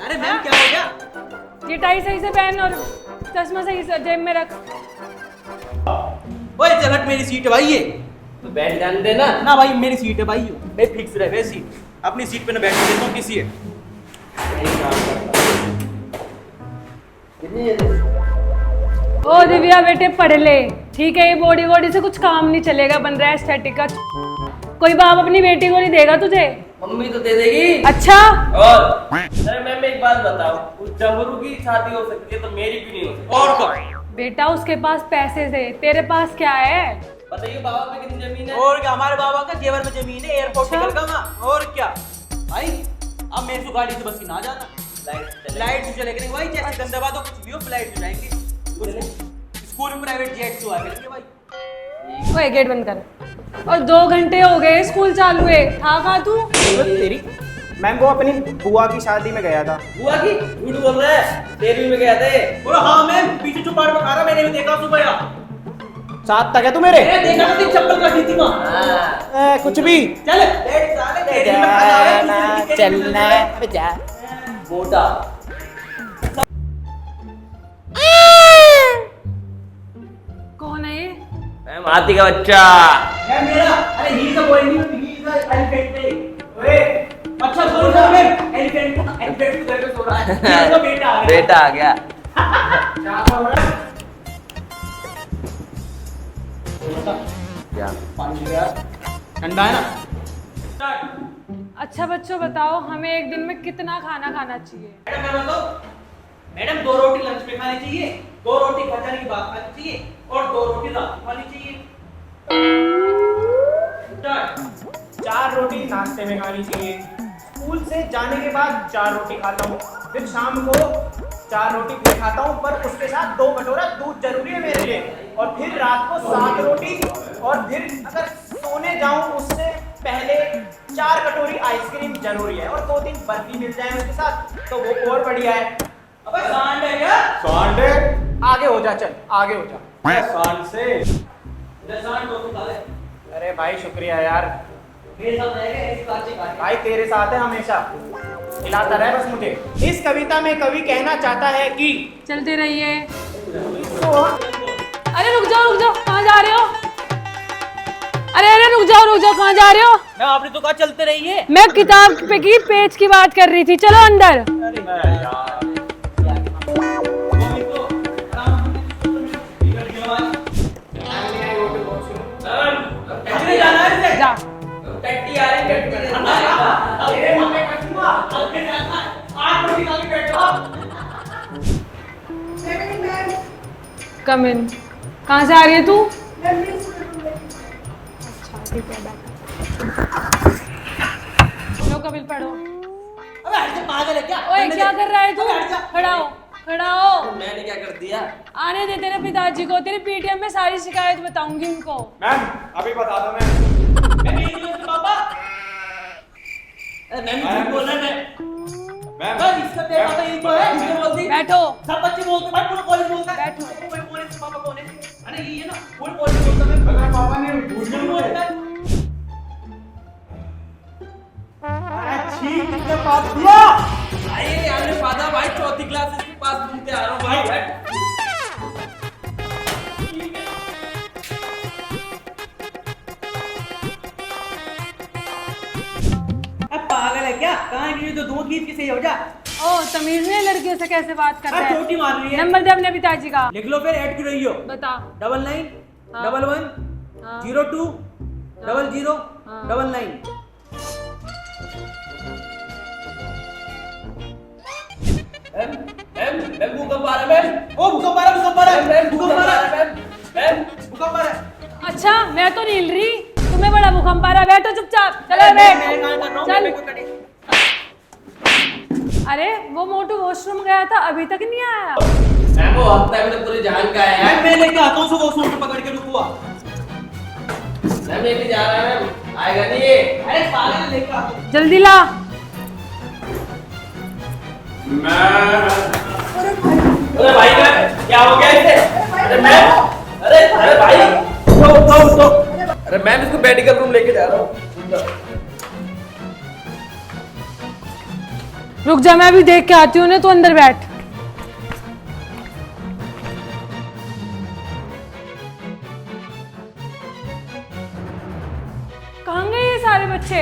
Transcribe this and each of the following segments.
अरे मैम क्या हो गया? ये टाई सही से पहन और चश्मा सही से जेब में रख। ओए चल हट, मेरी सीट है भाई ये। तो बैठ जाने देना ना भाई मेरी सीट है भाई, मैं फिक्स रहे वैसी अपनी सीट पे ना बैठने देता हूँ किसी है। ओ दिव्या बेटे पढ़ ले, ठीक है? ये बॉडी बॉडी से कुछ काम नहीं चलेगा, बन रहा है एस्थेटिक का। कोई बाप अपनी बेटी को नहीं देगा तुझे। मम्मी तो दे देगी। अच्छा और अरे मैम एक बात बताओ, उस जबरू की शादी हो सकती है तो मेरी क्यों नहीं हो सकती? और क्या? बेटा उसके पास पैसे थे, तेरे पास क्या है? बताइए बाबा पे कितनी जमीन है? और क्या, हमारे बाबा का जेवर में जमीन है, एयरपोर्ट अच्छा। निकल गया। और क्या भाई, अब मेरे से गाड़ी से बस ना जाना, लाइट से चलेगी नहीं भाई, जैसे गंदा तो कुछ भी हो फ्लाइट से जाएंगे। स्कूल में प्राइवेट जेट से आ करेंगे भाई। ओए गेट बंद कर। और 2 घंटे हो गए स्कूल चालू है, था कहाँ तू? तेरी मैम वो अपनी बुआ की शादी में गया था। बुआ की झूठ बोल रहा है, 13वीं में गया था ये। और हाँ मैम, पीछे चुपाड़ में खा रहा, मैंने भी देखा सुबह या साथ तक है तू मेरे? मैंने देखा था तेरी चप्पल काटी थी मां। हाँ। कुछ भी चल बैठ साले, तेरी में खा रहा है, दूसरी की चलना बजा। मोटा कौन है ये? मैम हाथी का बच्चा। है मेरा। अरे ही का बोल नहीं, ही का एलिफेंट है। ओए अच्छा बोल रहा मैं, एलिफेंट घर पे सो रहा है, ये तो बेटा आ गया। बेटा आ गया। क्या हो रहा है? क्या? पानी ले यार, ठंडा है ना। अच्छा बच्चों बताओ, हमें एक दिन में कितना खाना खाना चाहिए? मैडम मैं बताऊं, मैडम 2 रोटी लंच में खानी चाहिए, 2 रोटी खाने के बाद खानी चाहिए और 2 रोटी रात को खानी चाहिए। 4 रोटी नाश्ते में खानी चाहिए। स्कूल से जाने के बाद 4 रोटी खाता हूँ, फिर शाम को 4 रोटी फिर खाता हूँ, पर उसके साथ 2 कटोरा दूध जरूरी है मेरे लिए। और फिर रात को 7 रोटी, और फिर अगर सोने जाऊँ उससे पहले 4 कटोरी आइसक्रीम जरूरी है, और 2-3 बर्फी मिल जाए उसके साथ तो वो और बढ़िया है। अबे सांड है क्या? सांड आगे हो जा, चल आगे हो जा। सांड से ले सांड को खा ले। अरे भाई शुक्रिया यार, मेरे साथ रहेगा ऐसी बातें काटे। भाई तेरे साथ है हमेशा, खिलाता रहे बस मुझे। इस कविता में कवि कहना चाहता है कि चलते रहिए। तो अरे रुक जाओ, कहाँ जा रहे हो? अरे रुक जाओ, कहाँ जा रहे हो? मैं आपने तो कहा चलते रहिए। मैं किताब पे की पेज की बात कर रही थी, चलो अंदर। अरे यार मम्मी को आराम से बिगड़ गया आज। कैसे जाना है इसे? जा। टट्टी आ रही, टट्टी के अरे मम्मी कटूंगा, अबे जाना 8 रोटी खा के बैठो। कम इन। कहाँ से आ रही है तू? अच्छा ठीक है, बैठ। लो कपिल पढ़ो। अबे हट जा, पागल है क्या? ओए क्या कर रहा है तू? अबे हट जा। खड़ा हो। मैंने क्या कर दिया? आने दे तेरे पिताजी को, तेरे पीटीएम में सारी शिकायत बताऊंगी उनको। मैम अभी बता दो मैम। मैं नहीं हूं पापा। अरे मैम झूठ बोल रहा है। मैम बस इसका तेरा पापा यही तो है, इसने बोल दी। बैठो। सब बच्चे बोलते हैं, भाई पूरा कॉलेज बोलता है। बैठो। पूरे कॉलेज से पापा कौन है? अरे ये है ना, पूरे कॉलेज बोलता है। अगर पापा ने झूठ बोलता है। ठीक कितने पास दिया। भाई हमने पादा भाई 4th क्लास के पास घूमते आ रहा हूँ भाई। बैठ। अब पागल है क्या? कहाँ गिरी तो दूध खींच के सही हो जा। ओ तमीज नहीं है लड़कियों से कैसे बात कर रहा अब चोटी है? मार रही है। नंबर दे अपने पिताजी का। लिख लो फिर, ऐड क्यों रही हो? बता। 99 हाँ। 11 हाँ। 02 00 हाँ। 99। मैम भूकंप आ रहा है मैम। ओ भूकंप आ रहा है, भूकंप आ रहा है, मैम भूकंप आ रहा है, मैम। भूकंप आ रहा है। अच्छा मैं तो नहीं हिल रही, तुम्हें बड़ा भूकंप आ रहा है। बैठो चुपचाप, चलो बैठ। मैं काम कर रहा हूँ, चल। मैं को कटे। अरे वो मोटू वॉशरूम गया था, अभी तक नहीं आया। मैम वो हफ्ता में तो पूरी जान का है। मैं लेके आता हूँ सुबह सूट पकड़ के रुकुआ। मैम लेके जा रहा है मैम, आएगा नहीं ये। अरे पागल है, लेके आता हूँ। जल्दी ला। अरे भाई मैम क्या हो गया इसे? अरे मैम, अरे भाई उठो। अरे मैम इसको मेडिकल रूम लेके जा रहा हूँ। रुक जा, मैं अभी देख के आती हूँ ना, तू अंदर बैठ। कहाँ गए ये सारे बच्चे?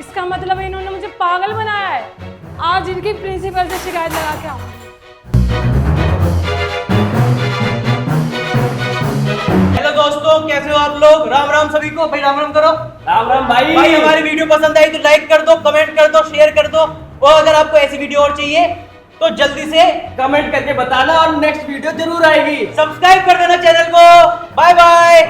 इसका मतलब है इन्होंने मुझे पागल बनाया है। आज इनकी प्रिंसिपल से शिकायत लगा के आऊँ। हेलो दोस्तों, कैसे हो आप लोग? राम राम सभी को। भाई राम राम करो। राम राम भाई। भाई हमारी वीडियो पसंद आई तो लाइक कर दो, कमेंट कर दो, शेयर कर दो, और अगर आपको ऐसी वीडियो और चाहिए तो जल्दी से कमेंट करके बताना और नेक्स्ट वीडियो जरूर आएगी। सब्सक्राइब कर देना चैनल को। Bye bye.